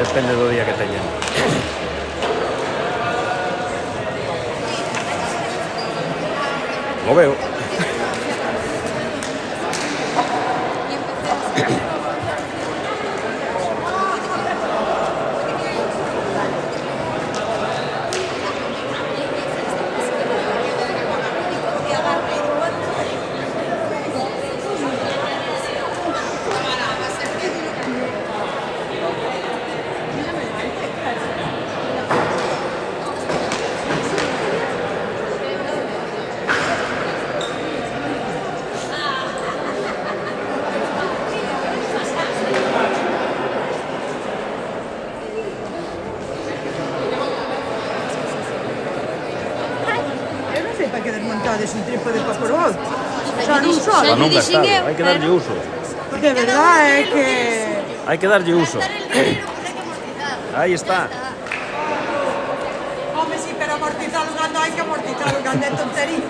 depende do día que teñen. Lo veo. Para que desmontades un trípode para por outro. Xa non só. Para non gastar, hai que darlle uso. De verdad é que... Hai que darlle uso. Aí está. Home, si, pero amortizar o gando hai que amortizar o gando, é tontería.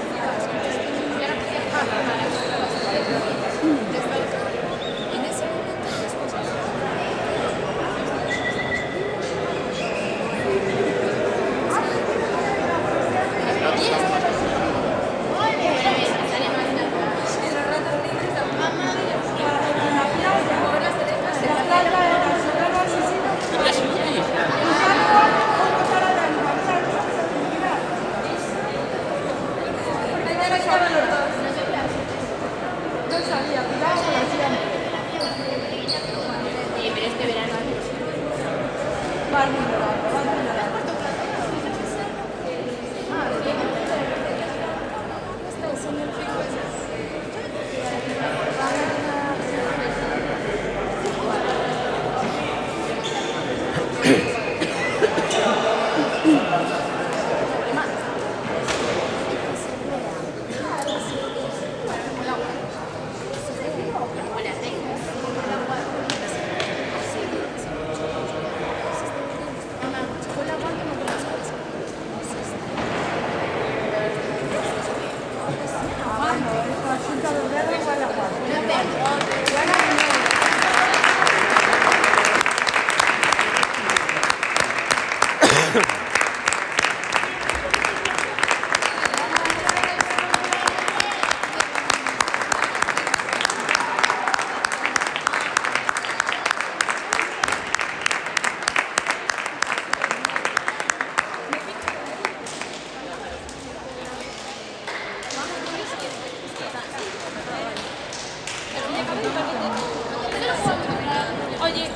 Oye,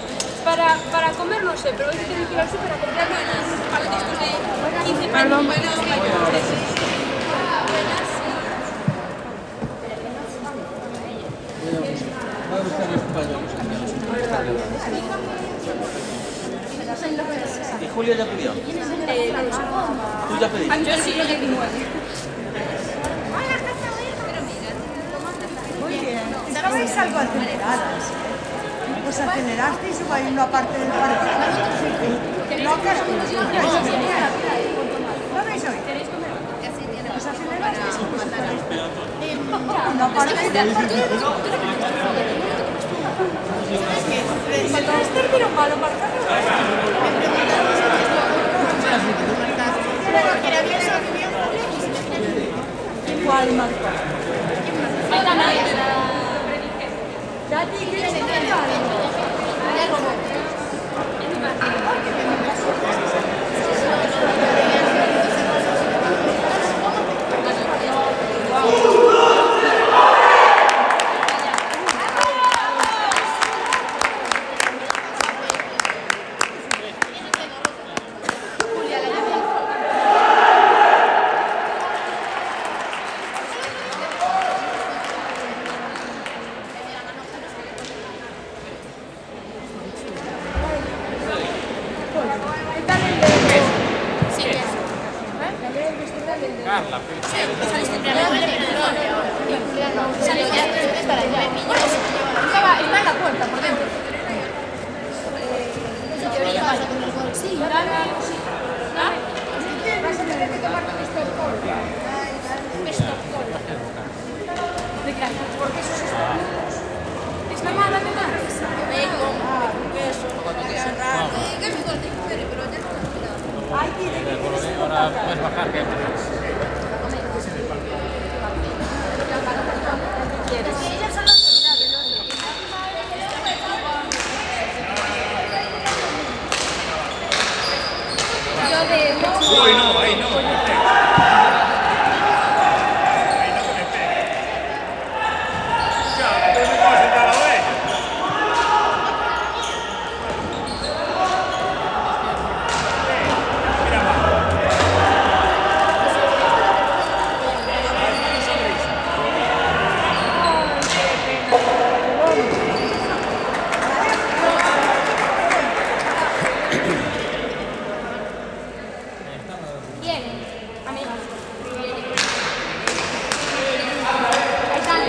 para comer no sé, pero hoy tengo que ir al súper a comprar unos paquetitos de 15 paños. ¿Y Julia ya pidió? ¿Tú ya pediste? Yo sí, yo ya tengo. Muy bien. Estabais algo aceleradas. Pues acelerasteis o vai unha parte del partido. No, que ¿no veis hoy? Pues acelerasteis una parte del partido. Pero malo marcarlo. Igual marcó. Dati, ¿quieres comentar algo? Carla, Está en la puerta, por dentro. Sí, vas a tener que tomarte un Stop-Call. ¿De qué? Porque eso es ¿Es mamada de nada? Bacon, queso, Ahora puedes bajar, que hay más. Uy, no, ahí no. Bien, amigos. Ahí están.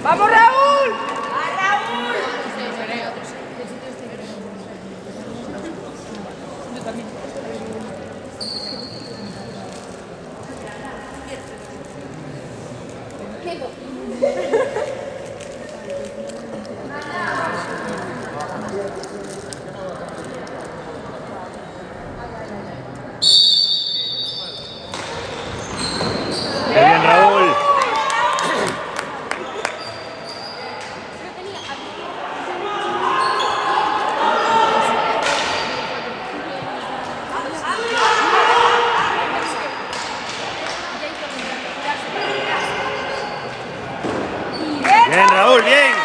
¡Vamos, Raúl! Bien, Raúl. Bien, Raúl, bien.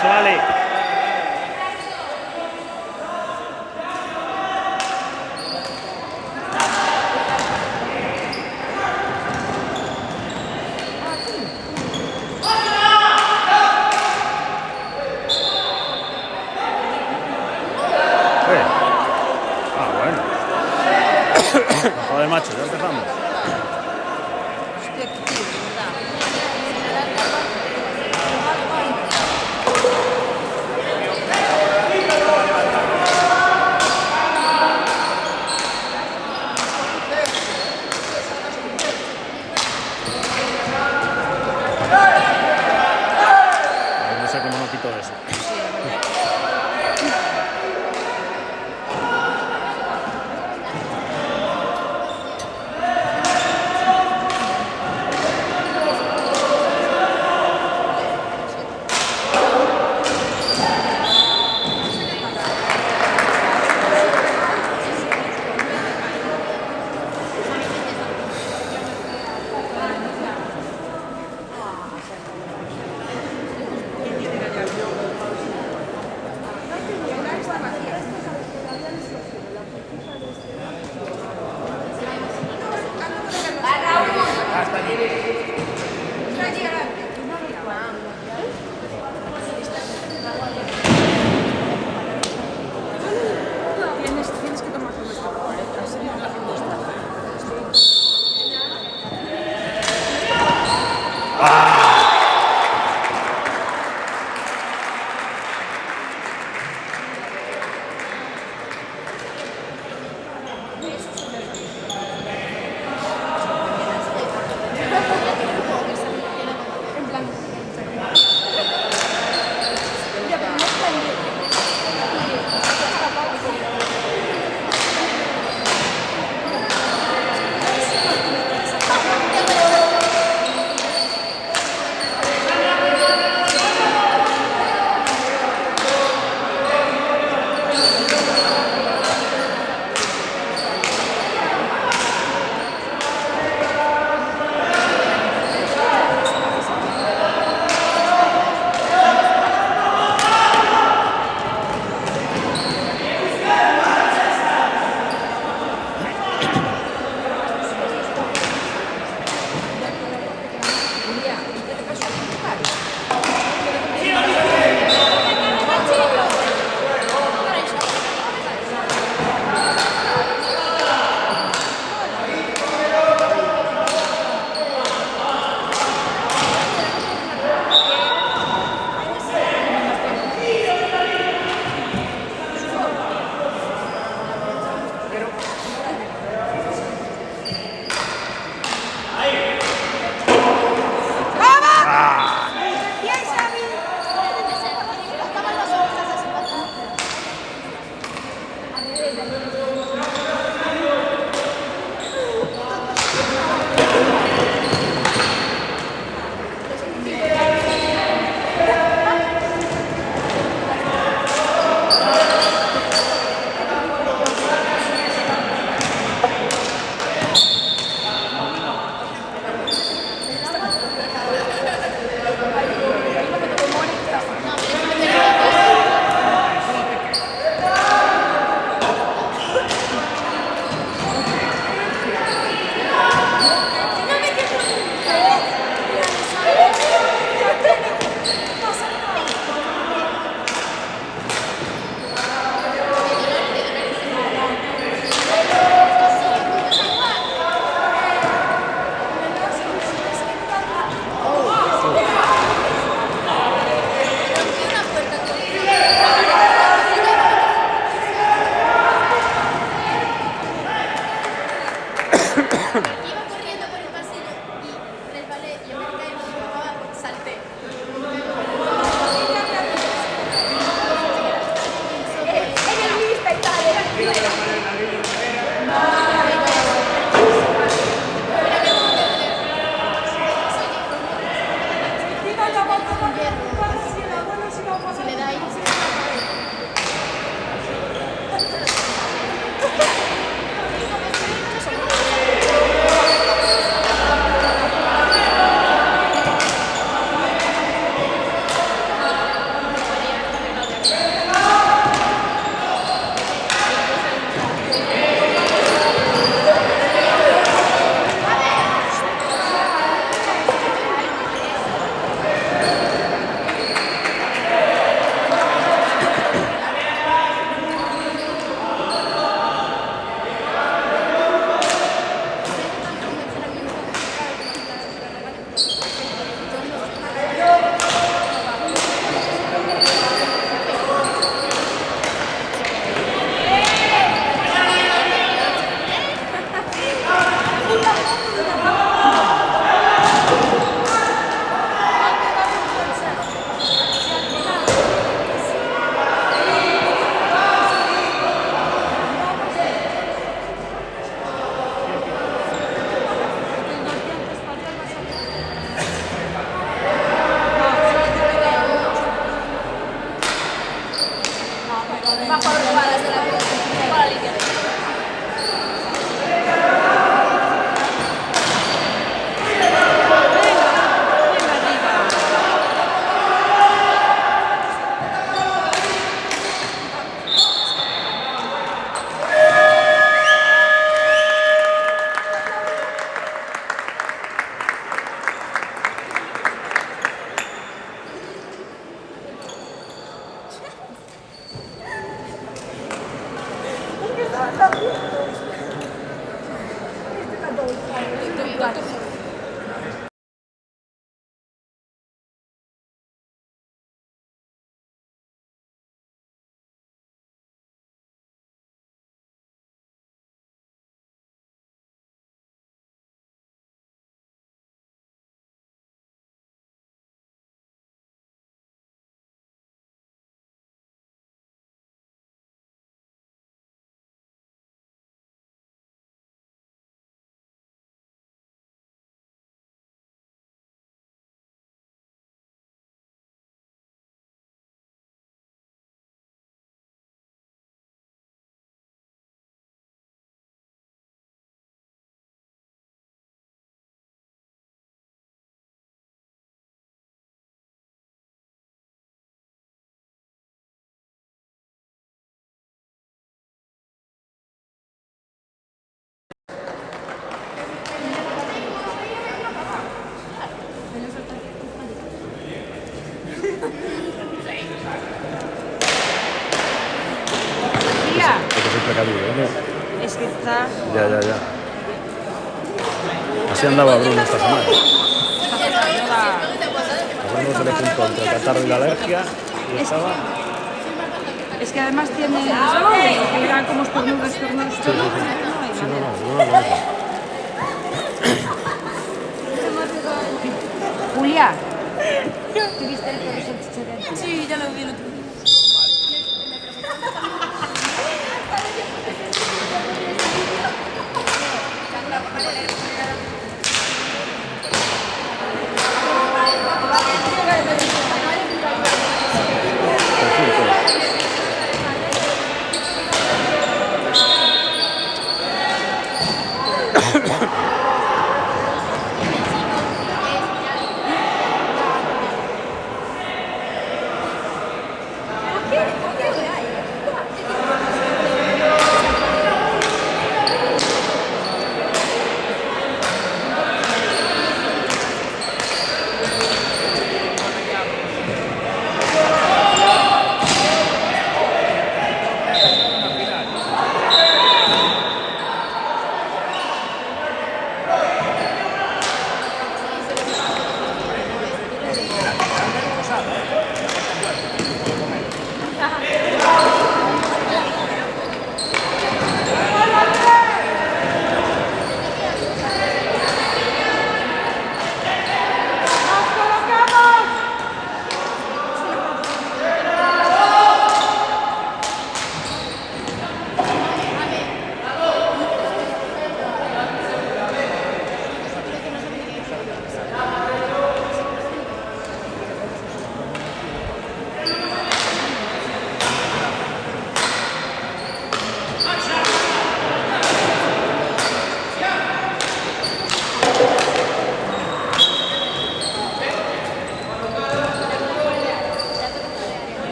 Eso, vale. Joder, macho, ya empezamos. Hostia, qué tío, de verdad. Bajo las jugadas de la línea. Hay que ser precavido, ¿eh? Es que está... Ya. Así andaba Bruno esta semana. A Bruno se le juntó entre el catarro y la alergia y estaba... Es que además tiene... que eran como estornudos. Sí, no, lo mismo. Julia, ¿tuviste el perro salchichón? Sí, ya lo vi el otro día.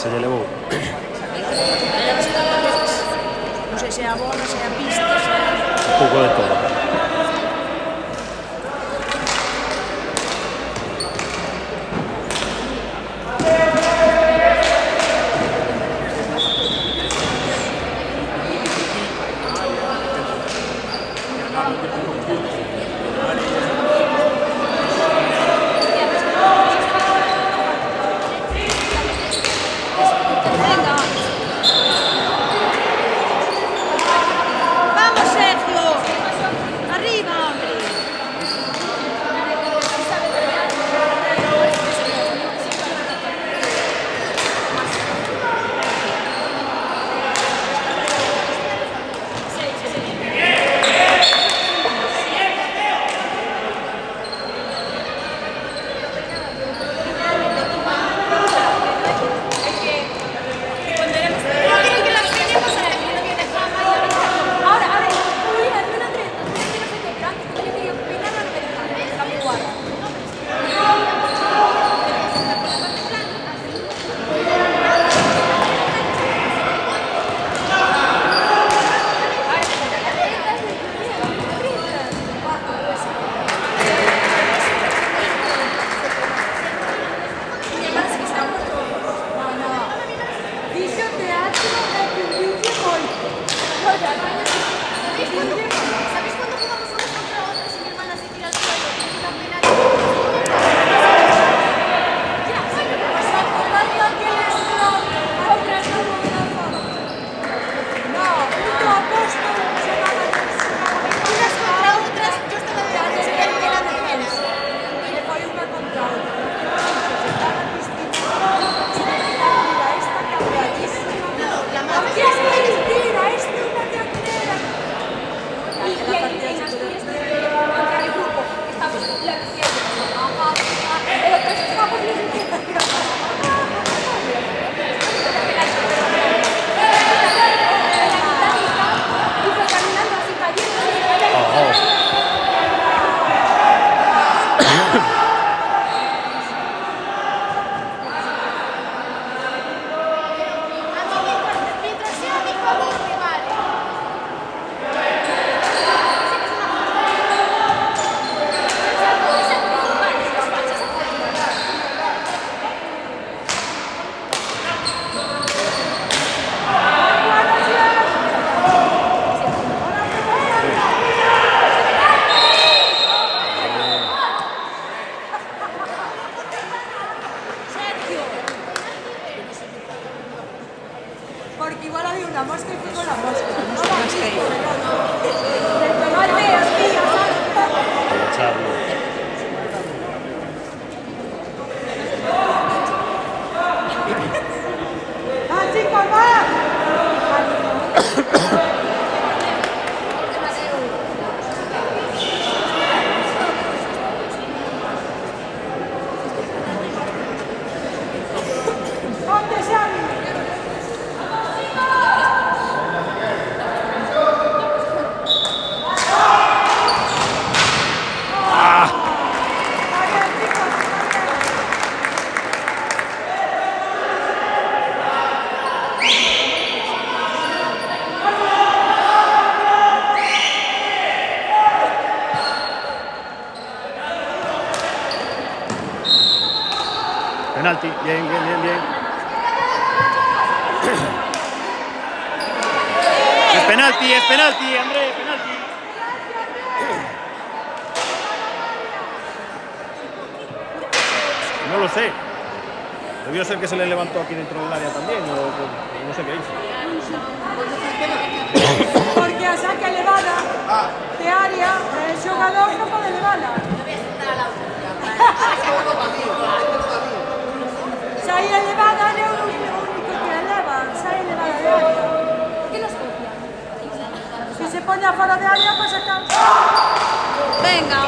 se lle levou. Non sei se é a bola, se é a pista, se é... Un pouco de todo. Vamos, Sergio! Arriba, hombre! ¿Sabes cuando jugamos unos contra otros y mi hermana se tira al suelo y tira un penal? Unas contra otras, yo estaba de antes que él era defensa. La madre ¡Qué mentira! ¡Esto es una teatrera! Y en Asturias, contra el grupo, estamos la diciendo, el otro estamos y fue caminando así cayendo. mientras sea a mi favor, me vale. Porque igual había una mosca y fue con la mosca. Charlo. ¡Ah, chicos, va! ¿Dónde Xavi? Penalti, bien, bien, bien, bien. Es penalti, André, penalti. No lo sé. Debió ser que se le levantó aquí dentro del área también, o no sé qué hizo. Porque a saque elevada de área, el xogador non pode levala. Sai elevada, é o único que eleva. Sai elevada de área. ¿Qué nos copian? Si se pone a fora de área, pues acá. Venga,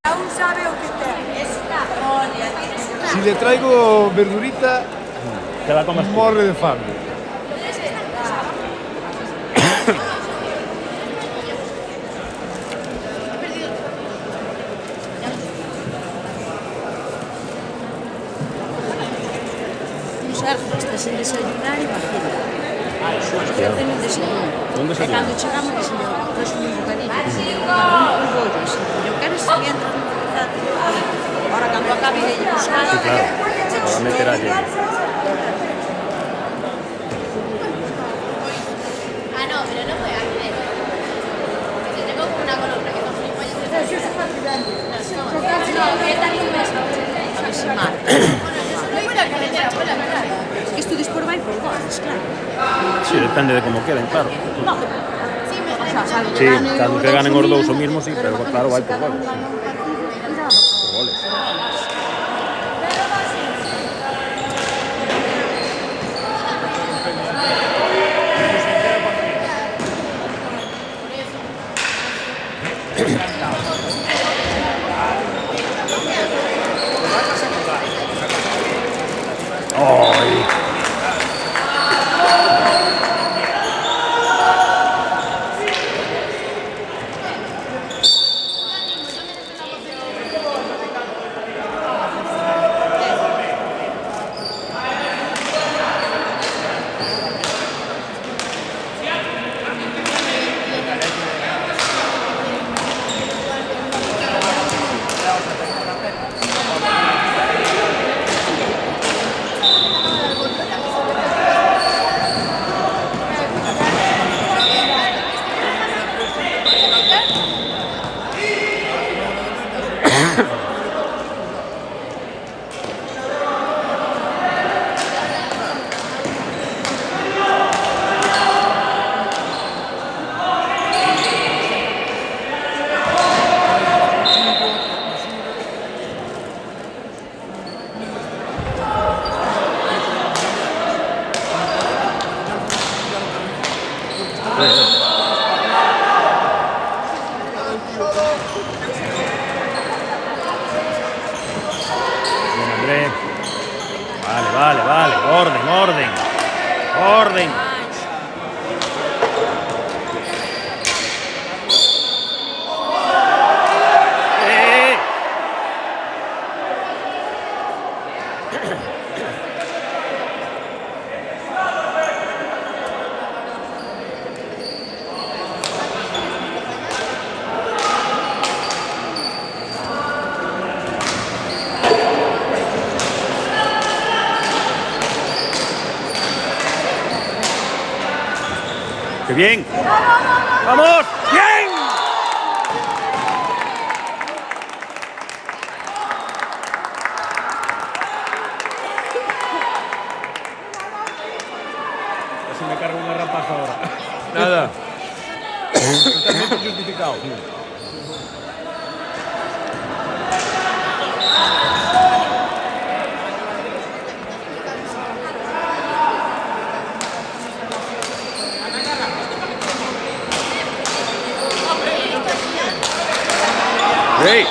Aún sabe o que ten. Si le traigo verdurita, Te la comes tú. morre de fame. Está sin desayunar, imagina. Hacen un desayuno. Un E desayuno. cando chegamos, que se me trouxe un bocadillo, un bollo, así. Eu quero se mientras non empezar. Ahora, cando acabe de buscar... Sí, claro. Para meter allí. Ah, no, pero no puede hacer. Porque tengo como una columna que son gilipollas. No, que tal un beso. A ver se marca. Bueno, yo solo voy a la carretera, por la calle. Que isto despois vai por goles, claro. Sí, depende de como queden, claro. Sí, me O sea, salvo Sí, cando que ganen os dous o mismo, sí, pero claro, vai por goles. Por goles. ¡Ay! Bien, André. Vale. Orden. ¡Qué bien! ¡Vamos! ¡Bien! Casi me cargo una rapaza ahora. Nada. Totalmente justificado. ¡Hey!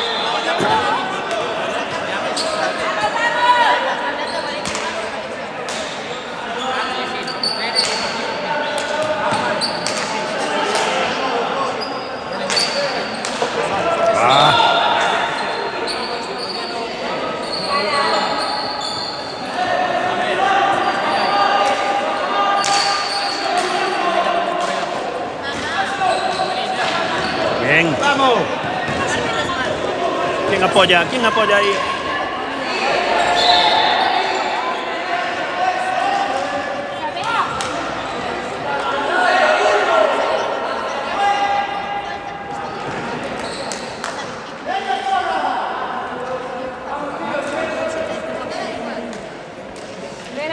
Bien. ¡Vamos! ¿Quién apoya? ¿Quién apoya ahí?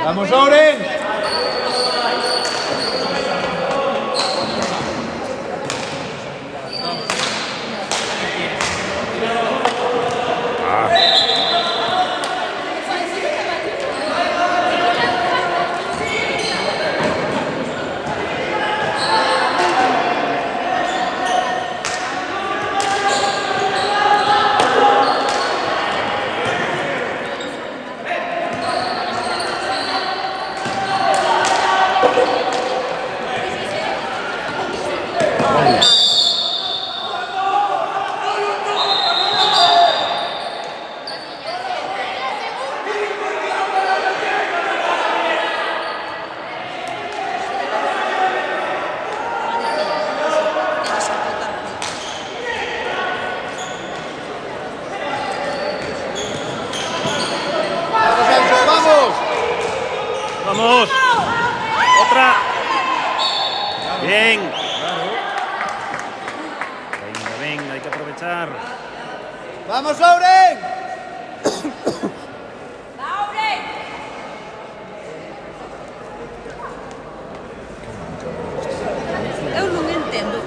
¡Vamos, Oren! Vamos. Otra. Bien. Venga, hay que aprovechar. ¡Vamos, Ouren! Eu non entendo.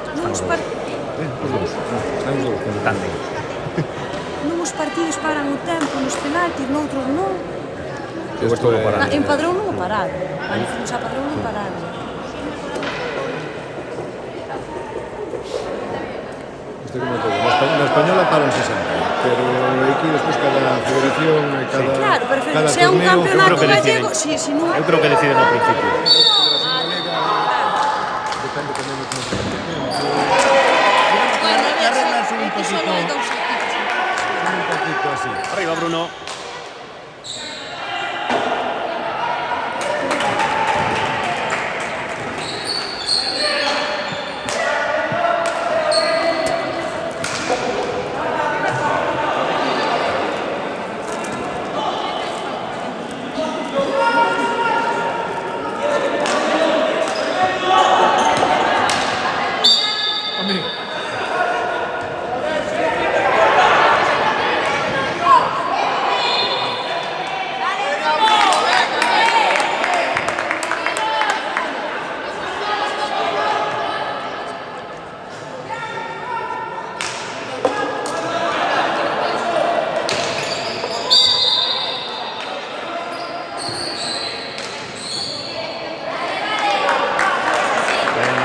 Non os partidos paran o tempo nos penaltis, noutros non. En Padrón non o pararon. Cando fomos a Padrón non pararon. Isto como todo. Na española paranse sempre, pero aquí despois cada federación e cada Claro, pero cada se é un torneo campeonato que deciden. gallego, si non... Eu creo que deciden ao principio. depende tamén de como se Bueno, a ver, arreglarse un é que só poquito. hai dous equipos. un poquito así. Arriba, Bruno.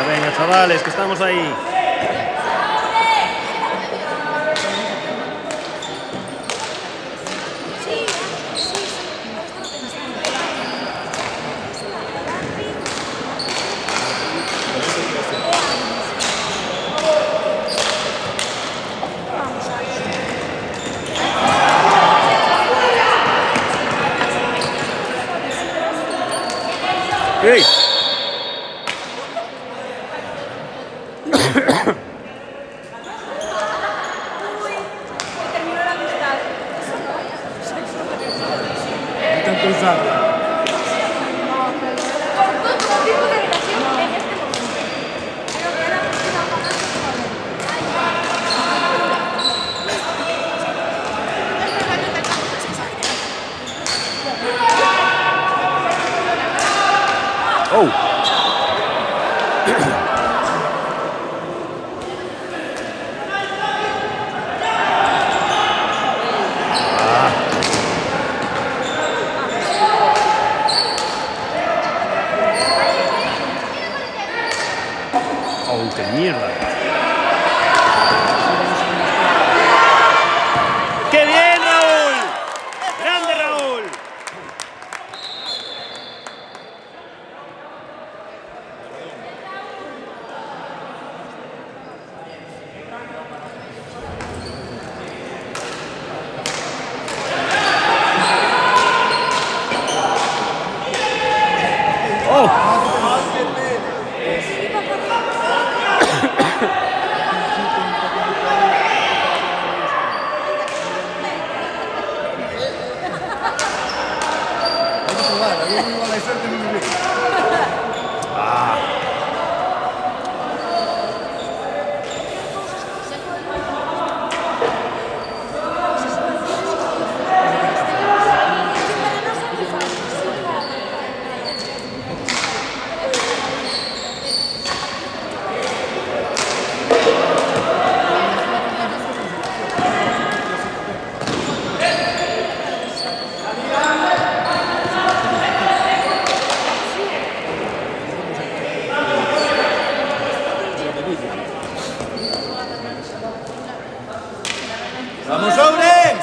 Venga, chavales, que estamos ahí. ¡Ey! De tanto usar. ¡Oh! ¡Oh, qué mierda! ¡Qué bien, Raúl! ¡Grande, Raúl! ¡Oh! ¡Vamos, Ouren!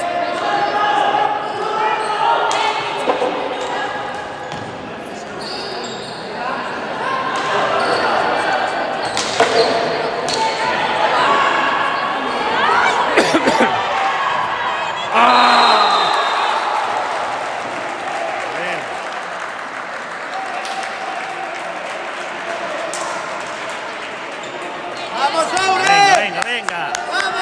¡Vamos, Ouren! Venga, venga, venga. ¡Vamos!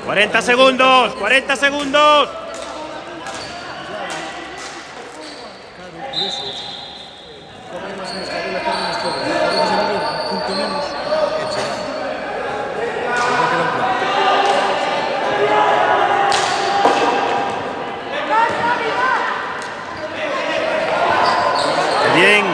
40 segundos, 40 segundos. Bien.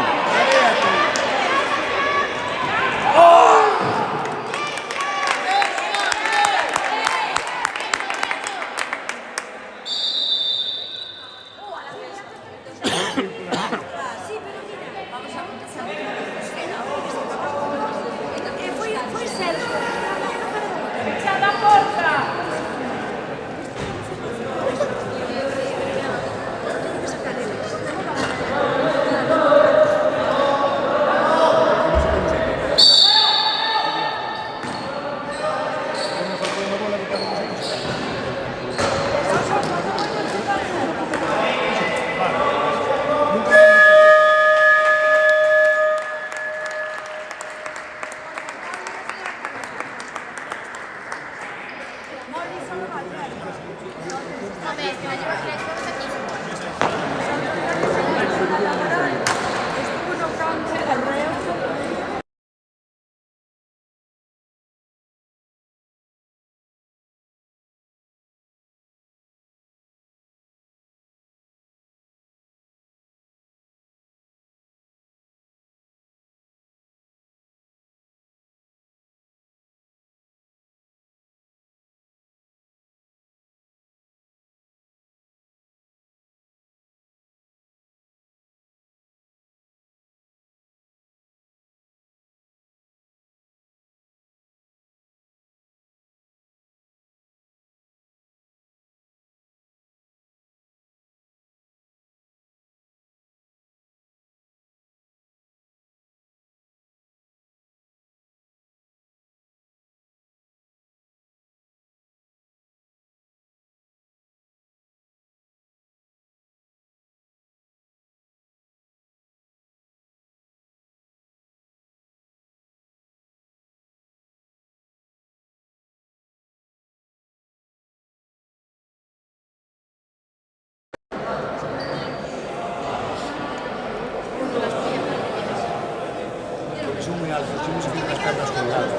Son muy altos, tienes que las piernas colgadas.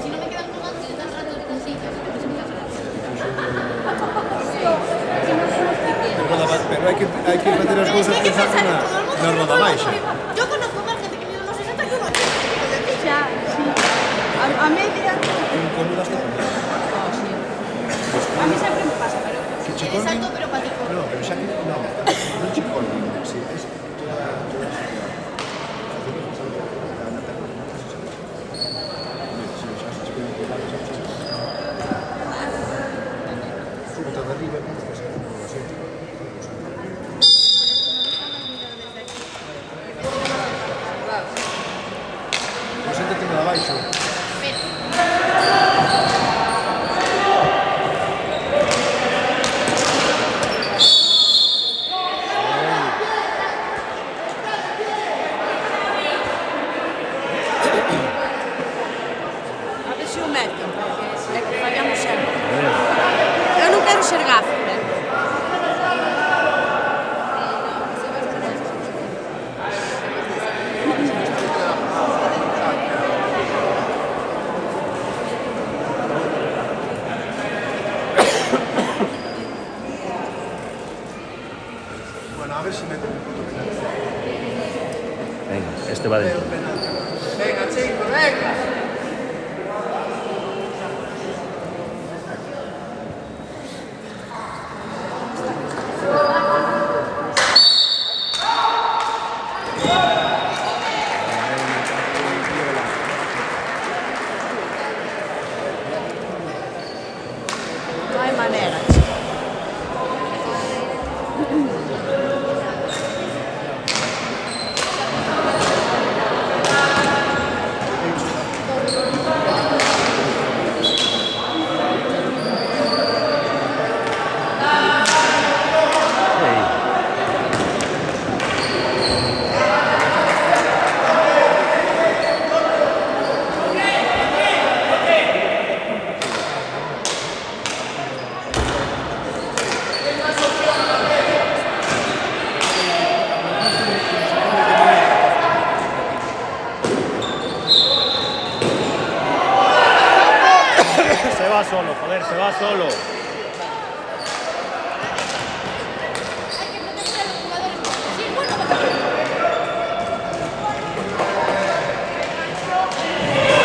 Si no me quedan colgando, yo todo el rato de cosita. Pero hai que facer as cousas pensando na roda baixa. Yo conozco más gente que mide unos 60 que unos 80. Ya, sí. A media. Incómodas te pones. A mí sempre me pasa, pero... Que Eres alto pero patico. No, pero xa que... No, non che colguen. Sí, es Siéntate de abaixo. A ver se o meten, porque é que fallamos sempre. Eu non quero ser gafo, Bueno, a ver si meten un punto penal. Venga, este va dentro. Venga, chicos, venga. non hai maneira. va solo, joder, se va solo. Hay que proteger a los jugadores. Sí, bueno,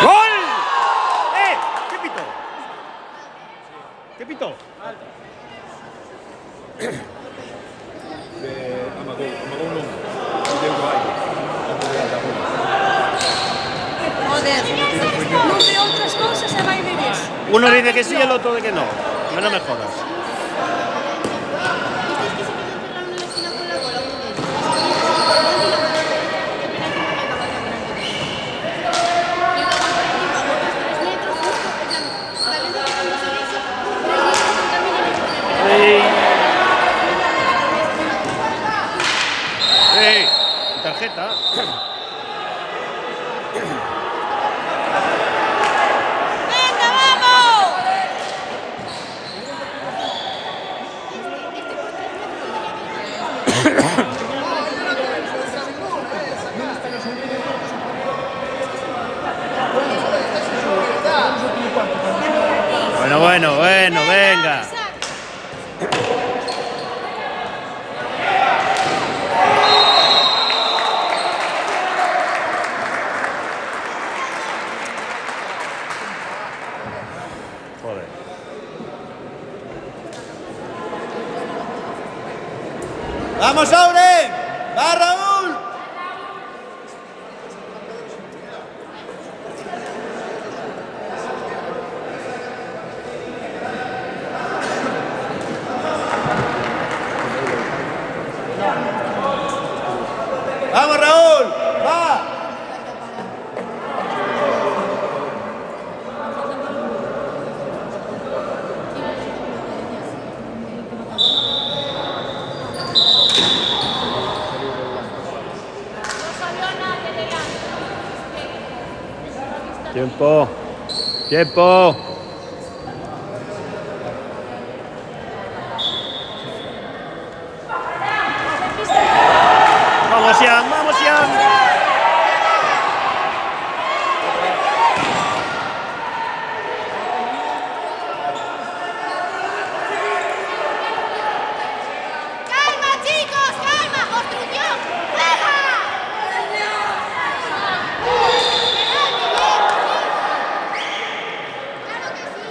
¡Gol! ¿Qué pitó? ¿Qué pitó? Joder, non ve outras cousas e vai ver eso. Uno dice que sí y el otro de que no. No me jodas. ¿visteis que se quedó encerrado en la esquina con la bola? Uno de ellos. Qué pena que no le acabas de poner el botón. Y luego por encima, otros 3 metros, justo, en plan, sabiendo que cuando se ve eso, 3 metros también en el Tarjeta. Venga, vamos! Bueno, venga. Joder. ¡Vamos, Auren! ¡Va, Raúl! ¡Vamos, Raúl! ¡Va! Tiempo. Tiempo. Vamos, Ian, vamos, Ian. ¡Calma, chicos! ¡Calma! ¡Obstrucción! ¡Juega! ¡Claro que sí!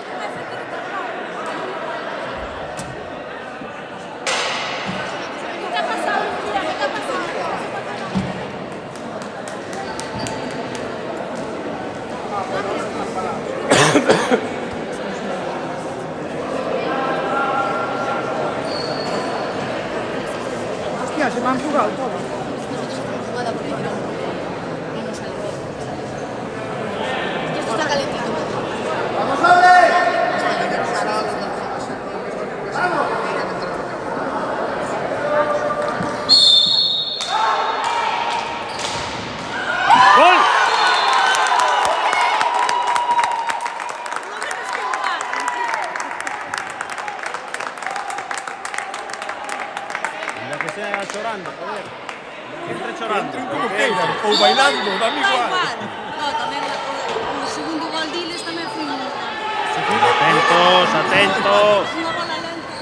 ¿Qué te ha pasado, Lucía? ¿Qué te ha pasado? Hostia, se me han jugado todo. Jugada por el tirón. Y no sale. Es que esto está calentito. ¡Vamos, Auren! ¡Gol! Mira que sea chorando, joder. Entre chorando. Como queiran, ou bailando, dame Da igual. igual. No, tamén o segundo gol diles tamén foi unha Atentos, atentos. bola lenta.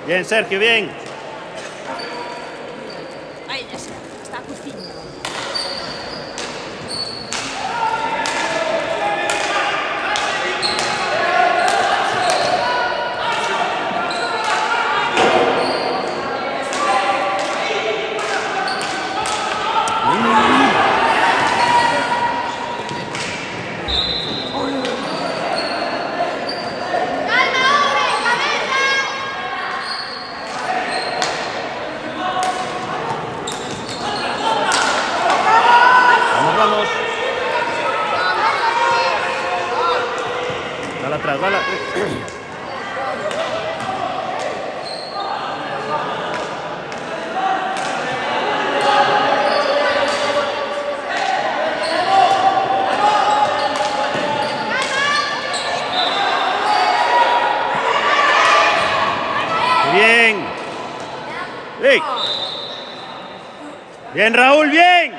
Bien, Sergio, bien. Aí, ya está a cociña. Vamos, vamos. Dale atrás, dale. Bien. Sí. Bien, Raúl, bien.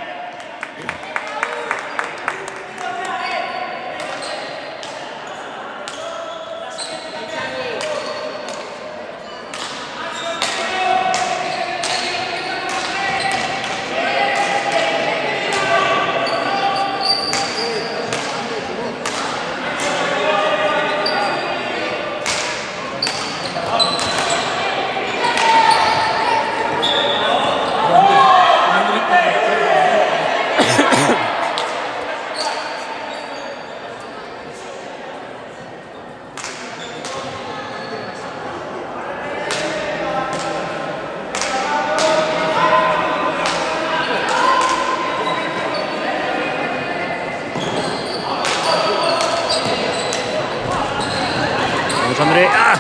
Vamos, André. ¡Ah!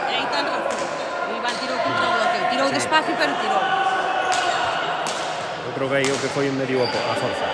Aí tan razón. O Iván tirou contra o bloqueo. Tirou despacio, pero tirou. Eu creo que aí o que foi un medio a forza.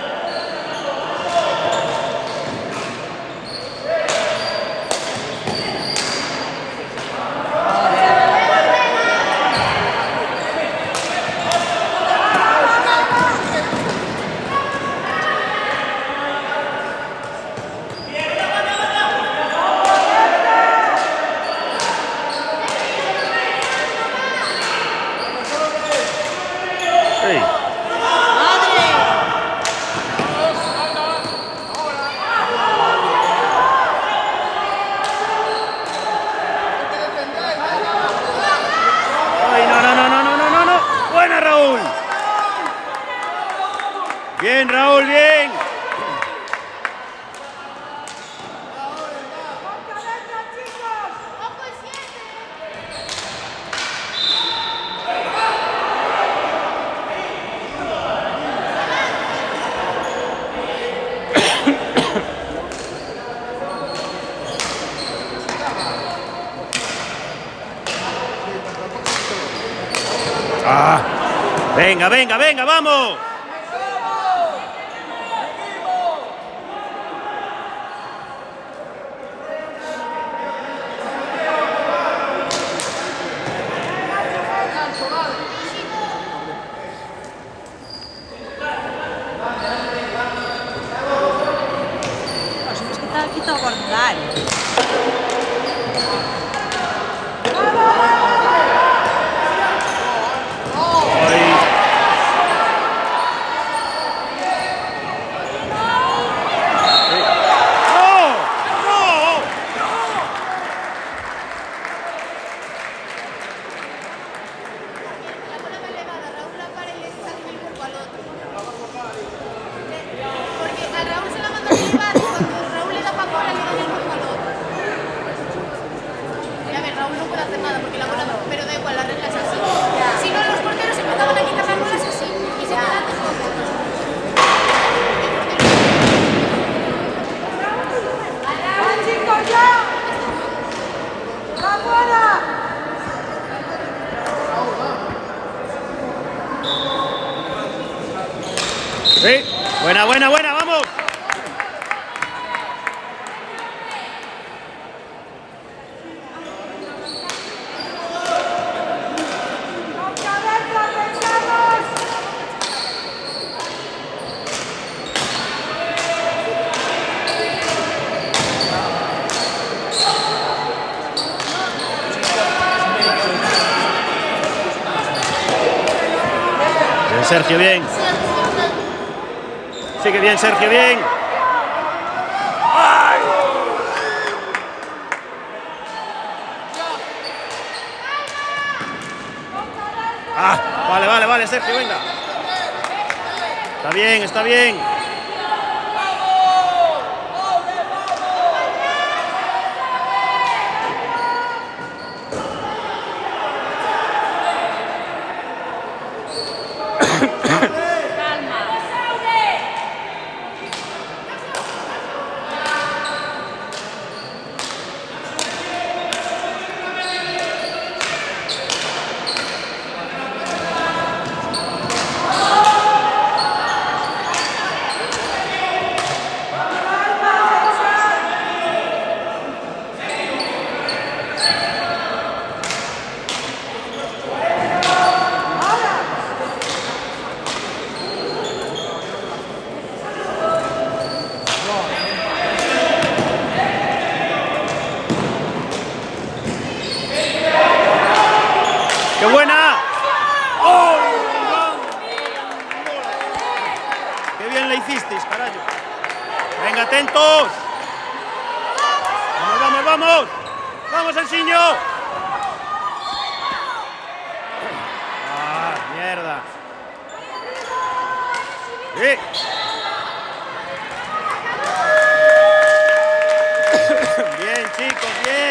Sí. Ay, no. Buena, Raúl. Bien, Raúl, bien. ¡Ojo el 7! Ah. Venga, vamos. Os hemos quitado o gol da área. Ahí. ¡No! La bola va elevada, Raúl la para y le saca el cuerpo al otro. Porque a Raúl se la manda arriba y cuando Raúl le da para afuera le da el cuerpo al otro. Y a ver, Raúl no puede hacer nada porque la bola no, pero da igual, la regla es así. Si no, los porteros empezaban a quitar las bolas así y se quedan de fondo. ¡Va, chicos, ya! ¡Va fuera! Sí. Buena, vamos. ¡Con cabeza, pensamos! Bien, Sergio, bien. Sigue bien, Sergio, bien. ¡Ay! Ah, vale, Sergio, venga. Está bien. contrario. Venga, atentos. Vamos, vamos, vamos. Vamos, Ansiño. Ah, mierda. Sí. Bien, chicos, bien.